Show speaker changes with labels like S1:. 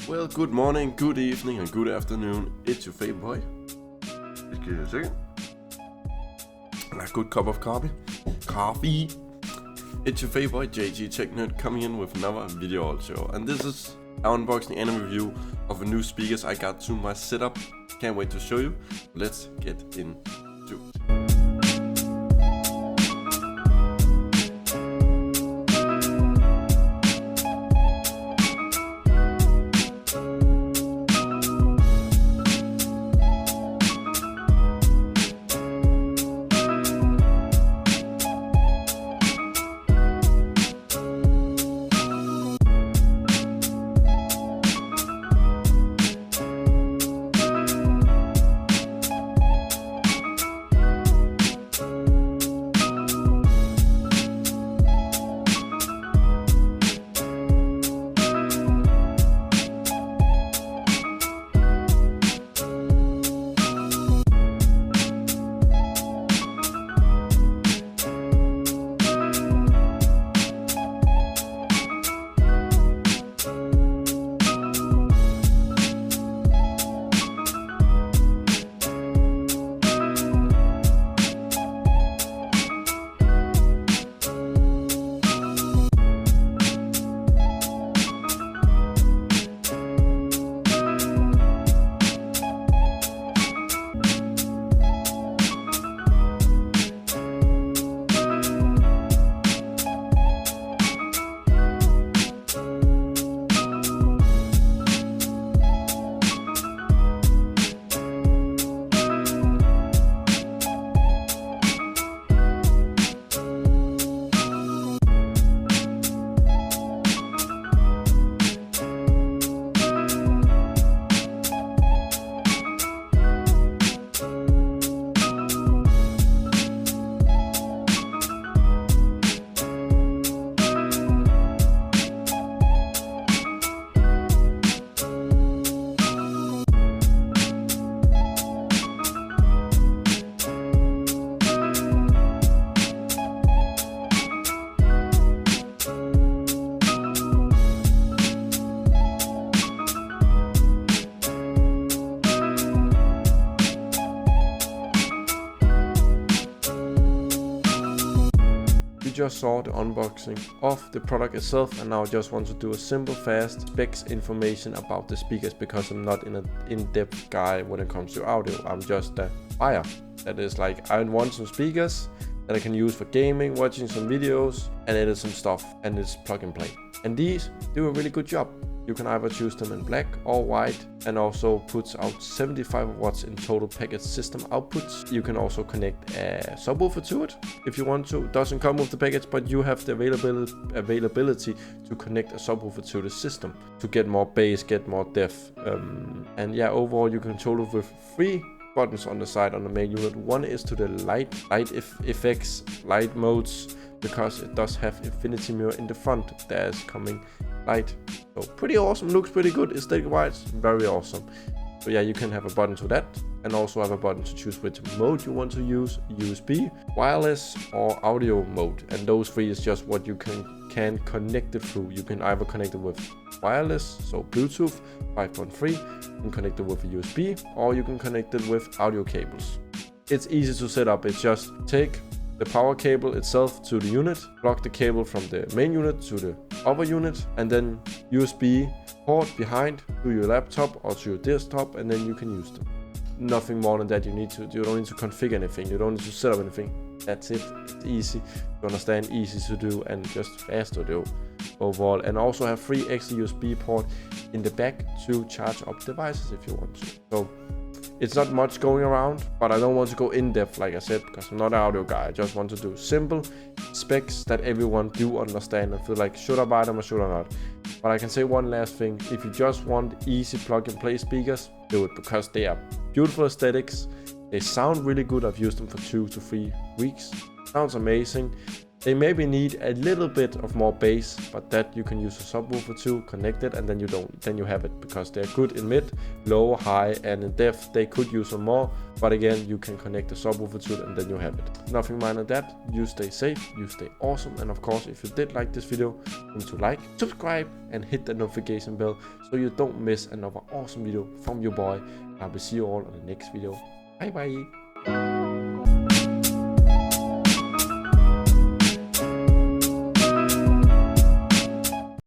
S1: Well, good morning, good evening, and good afternoon. It's your favorite boy. Just give me a second. A good cup of coffee. It's your favorite boy, JG Tech Nerd, coming in with another video also. And this is our unboxing and review of a new speakers I got to my setup. Can't wait to show you. Let's get into it. Just saw the unboxing of the product itself, and now I just want to do a simple fast specs information about the speakers, because I'm not an in-depth guy when it comes to audio. I'm just a buyer that is like, I want some speakers that I can use for gaming, watching some videos, and edit some stuff, and it's plug and play. And these do a really good job. You can either choose them in black or white, and also puts out 75 watts in total package system outputs. You can also connect a subwoofer to it if you want to. It doesn't come with the package, but you have the availability to connect a subwoofer to the system to get more bass, get more depth. And yeah, overall you can control it with 3 buttons on the side on the main unit. One is to the light effects, light modes, because it does have infinity mirror in the front that is coming light. So pretty awesome, looks pretty good aesthetic wise, very awesome. So yeah, you can have a button to that, and also have a button to choose which mode you want to use, USB, wireless or audio mode. And those 3 is just what you can connect it through. You can either connect it with wireless, so Bluetooth 5.3, you can connect it with a USB, or you can connect it with audio cables. It's easy to set up. It's just take the power cable itself to the unit, plug the cable from the main unit to the other unit, and then USB port behind to your laptop or to your desktop, and then you can use them. Nothing more than that. You don't need to configure anything, you don't need to set up anything. That's it. It's easy to understand, easy to do, and just fast to do overall. And also have 3 extra USB port in the back to charge up devices if you want to. So it's not much going around, but I don't want to go in depth like I said, because I'm not an audio guy. I just want to do simple specs that everyone do understand and feel like, should I buy them or should I not? But I can say one last thing: if you just want easy plug and play speakers, do it, because they are beautiful aesthetics. They sound really good. I've used them for 2 to 3 weeks. Sounds amazing. They maybe need a little bit of more bass, but that you can use a subwoofer to connect it, and then you have it, because they're good in mid, low, high, and in depth. They could use some more, but again, you can connect the subwoofer to it, and then you have it. Nothing more than that. You stay safe, you stay awesome, and of course, if you did like this video, remember to like, subscribe, and hit the notification bell so you don't miss another awesome video from your boy. I will see you all on the next video. Bye bye.